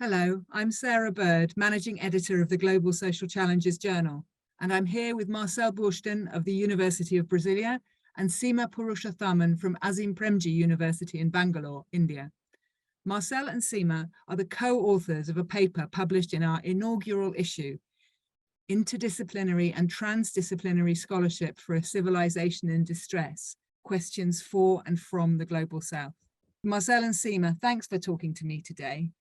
Hello, I'm Sarah Bird, Managing Editor of the Global Social Challenges Journal, and I'm here with Marcel Bursztyn of the University of Brasilia and Seema Purushothaman from Azim Premji University in Bangalore, India. Marcel and Seema are the co-authors of a paper published in our inaugural issue, Interdisciplinary and Transdisciplinary Scholarship for a Civilization in Distress, Questions for and from the Global South. Marcel and Seema, thanks for talking to me today.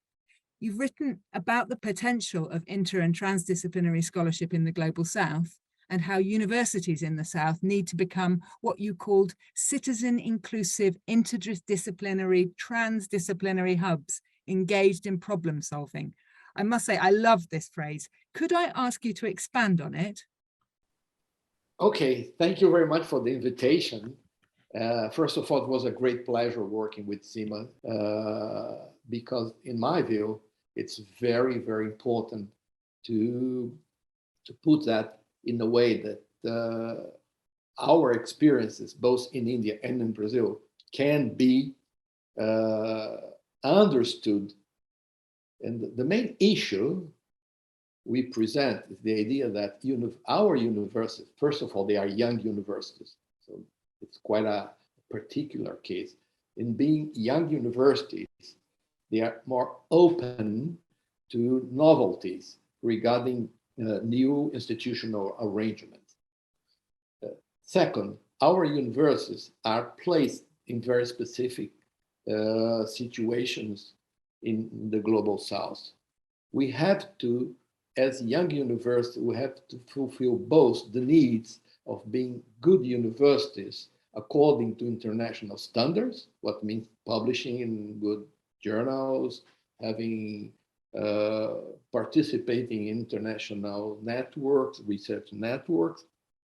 You've written about the potential of inter- and transdisciplinary scholarship in the Global South and how universities in the South need to become what you called citizen-inclusive, interdisciplinary, transdisciplinary hubs engaged in problem solving. I must say, I love this phrase. Could I ask you to expand on it? Okay, thank you very much for the invitation. First of all, it was a great pleasure working with Seema because in my view, it's very, very important to put that in a way that our experiences, both in India and in Brazil, can be understood. And the main issue we present is the idea that our universities, first of all, they are young universities. So it's quite a particular case. In being young universities, they are more open to novelties regarding new institutional arrangements. Second, our universities are placed in very specific situations in the Global South. We have to, as young universities, we have to fulfill both the needs of being good universities according to international standards, what means publishing in good journals, having participating in international networks, research networks,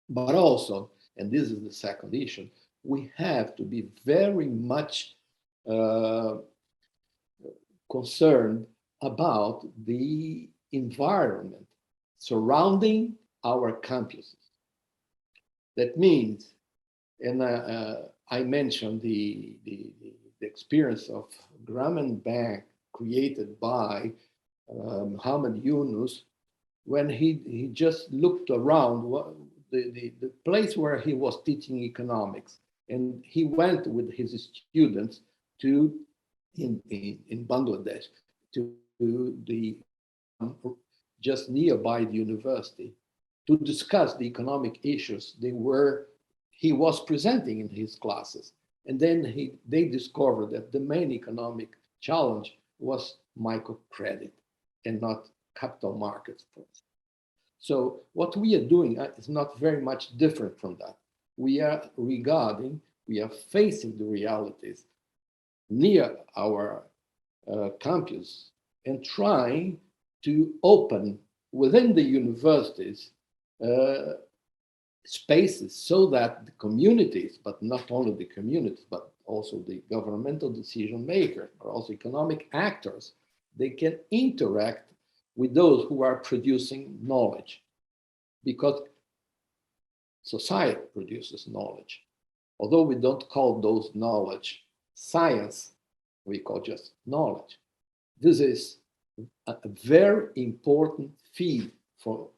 but also, and this is the second issue, we have to be very much concerned about the environment surrounding our campuses. That means, and I mentioned the experience of Grameen Bank created by Muhammad Yunus when he just looked around the place where he was teaching economics, and he went with his students to in Bangladesh to the just nearby the university to discuss the economic issues he was presenting in his classes. And then they discovered that the main economic challenge was microcredit and not capital markets. So what we are doing is not very much different from that. We are facing the realities near our campus and trying to open within the universities spaces so that the communities, but not only the communities, but also the governmental decision makers, or also economic actors, they can interact with those who are producing knowledge, because society produces knowledge. Although we don't call those knowledge science, we call just knowledge. This is a very important feed for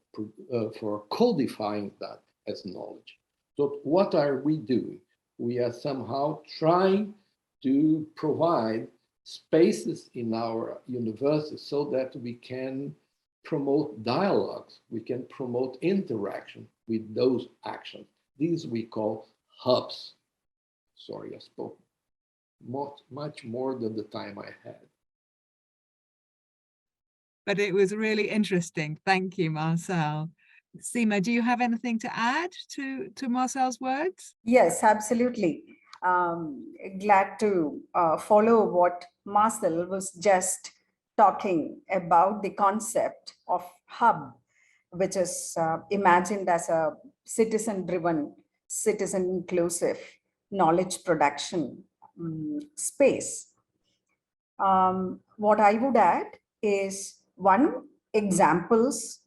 codifying that as knowledge. So what are we doing? We are somehow trying to provide spaces in our universities so that we can promote dialogues, we can promote interaction with those actions. These we call hubs. Sorry, I spoke much more than the time I had. But it was really interesting. Thank you, Marcel. Seema, do you have anything to add to Marcel's words? Yes, absolutely. Glad to follow what Marcel was just talking about, the concept of hub, which is imagined as a citizen-driven, citizen-inclusive knowledge production space. What I would add is one examples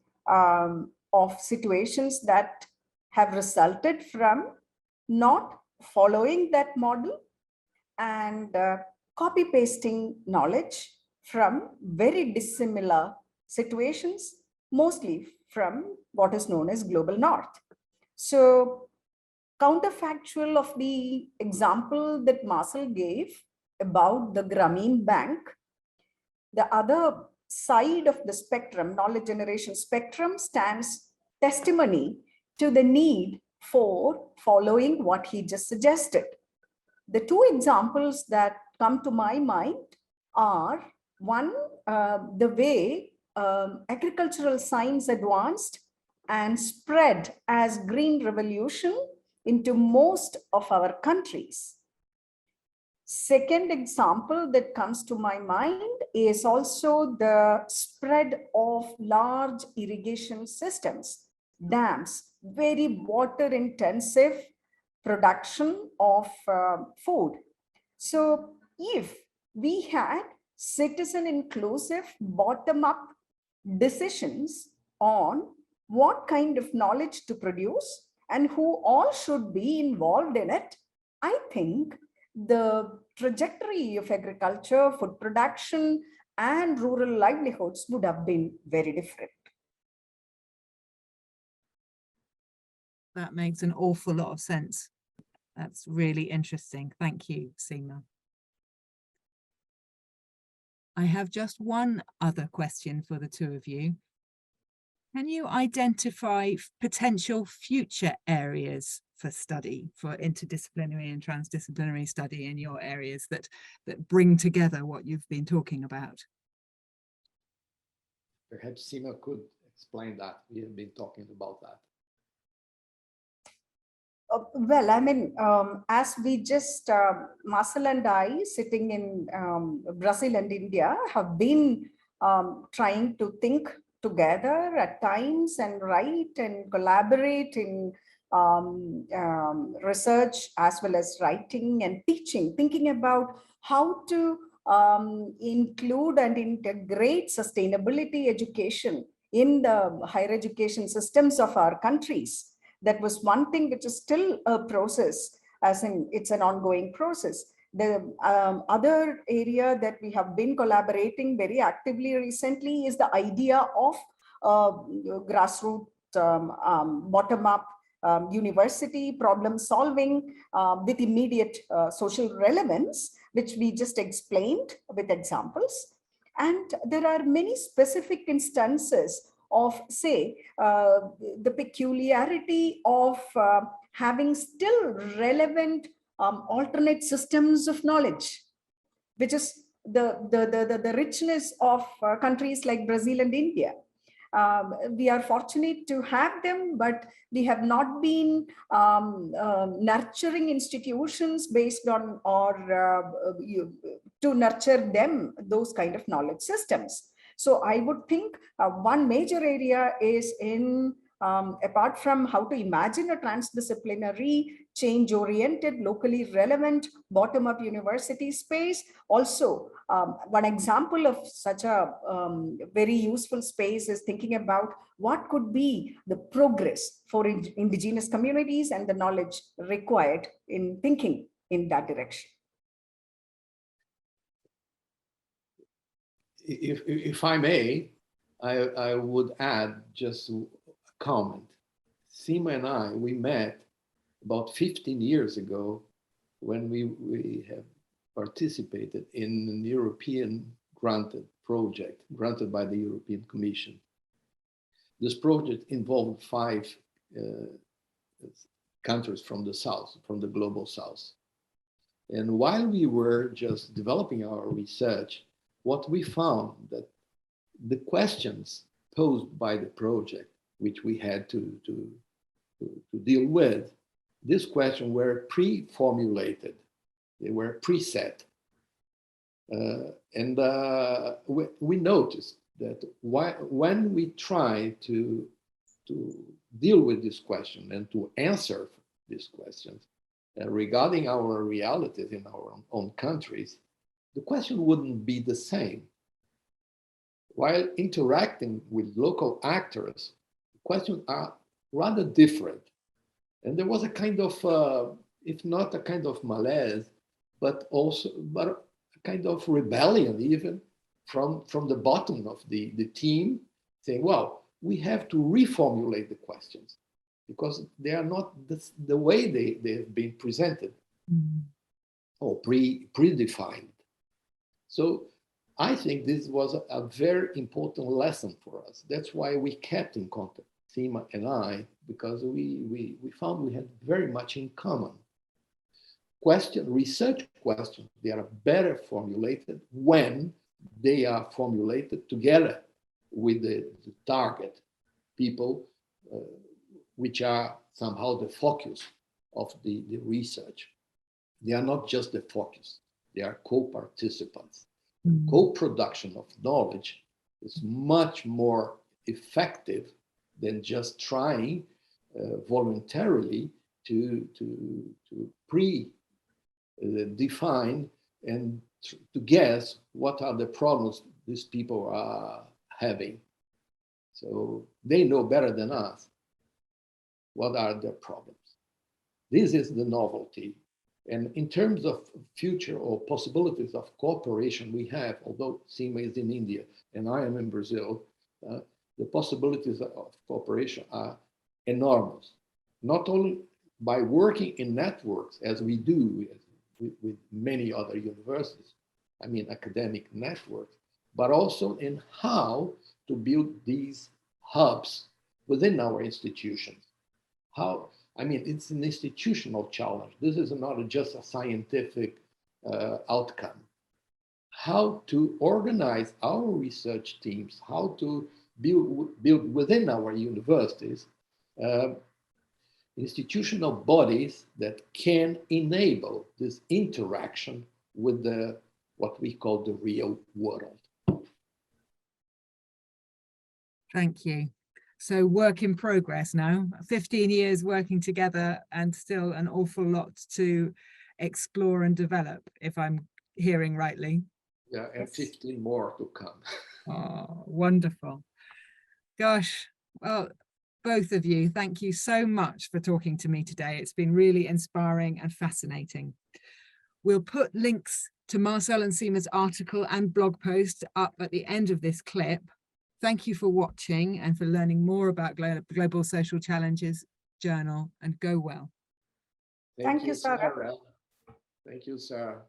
of situations that have resulted from not following that model and copy pasting knowledge from very dissimilar situations, mostly from what is known as global north. So counterfactual of the example that Marcel gave about the Grameen Bank, the other side of the spectrum, knowledge generation spectrum, stands testimony to the need for following what he just suggested. The two examples that come to my mind are one, the way agricultural science advanced and spread as green revolution into most of our countries. Second example that comes to my mind is also the spread of large irrigation systems, dams, very water intensive production of food. So if we had citizen inclusive bottom up decisions on what kind of knowledge to produce and who all should be involved in it, I think the trajectory of agriculture, food production, and rural livelihoods would have been very different. That makes an awful lot of sense. That's really interesting. Thank you, Seema. I have just one other question for the two of you. Can you identify potential future areas for study, for interdisciplinary and transdisciplinary study in your areas that bring together what you've been talking about? Perhaps Seema could explain that. We have been talking about that. Well, I mean, as we just, Marcel and I, sitting in Brazil and India, have been trying to think together at times and write and collaborate in research as well as writing and teaching, thinking about how to include and integrate sustainability education in the higher education systems of our countries. That was one thing which is still a process, as in it's an ongoing process. The other area that we have been collaborating very actively recently is the idea of grassroots, bottom-up university problem solving with immediate social relevance, which we just explained with examples. And there are many specific instances of, say, the peculiarity of having still relevant alternate systems of knowledge, which is the richness of countries like Brazil and India. We are fortunate to have them, but we have not been nurturing institutions based on or to nurture them, those kind of knowledge systems. So I would think one major area is in, apart from how to imagine a transdisciplinary, change-oriented, locally relevant, bottom-up university space, also one example of such a very useful space is thinking about what could be the progress for indigenous communities and the knowledge required in thinking in that direction. If I may, I would add just a comment. Seema and I, we met about 15 years ago when we have participated in an European granted project, granted by the European Commission. This project involved 5 countries from the South, from the global South. And while we were just developing our research, what we found that the questions posed by the project, which we had to deal with, these questions were pre-formulated, they were preset. We noticed that when we try to deal with this question and to answer these questions regarding our realities in our own countries, the question wouldn't be the same. While interacting with local actors, the questions are rather different. And there was a kind of, if not a kind of malaise, but a kind of rebellion even from the bottom of the team, saying, well, we have to reformulate the questions because they are not the way they've been presented or predefined. So I think this was a very important lesson for us. That's why we kept in contact, Seema and I, because we found we had very much in common. Research questions, they are better formulated when they are formulated together with the target people, which are somehow the focus of the research. They are not just the focus, they are co-participants. Co-production of knowledge is much more effective than just trying voluntarily to define and to guess what are the problems these people are having. So they know better than us what are their problems. This is the novelty. And in terms of future or possibilities of cooperation we have, although Seema is in India and I am in Brazil, the possibilities of cooperation are enormous. Not only by working in networks as we do with many other universities, I mean academic networks, but also in how to build these hubs within our institutions. It's an institutional challenge. This is not just a scientific outcome. How to organize our research teams, how to build within our universities institutional bodies that can enable this interaction with what we call the real world. Thank you. So work in progress now, 15 years working together and still an awful lot to explore and develop, if I'm hearing rightly. Yeah, and 15 more to come. Oh, wonderful. Gosh, well, both of you, thank you so much for talking to me today. It's been really inspiring and fascinating. We'll put links to Marcel and Seema's article and blog post up at the end of this clip. Thank you for watching and for learning more about Global Social Challenges Journal, and go well. Thank you, Sarah. Thank you, Sarah.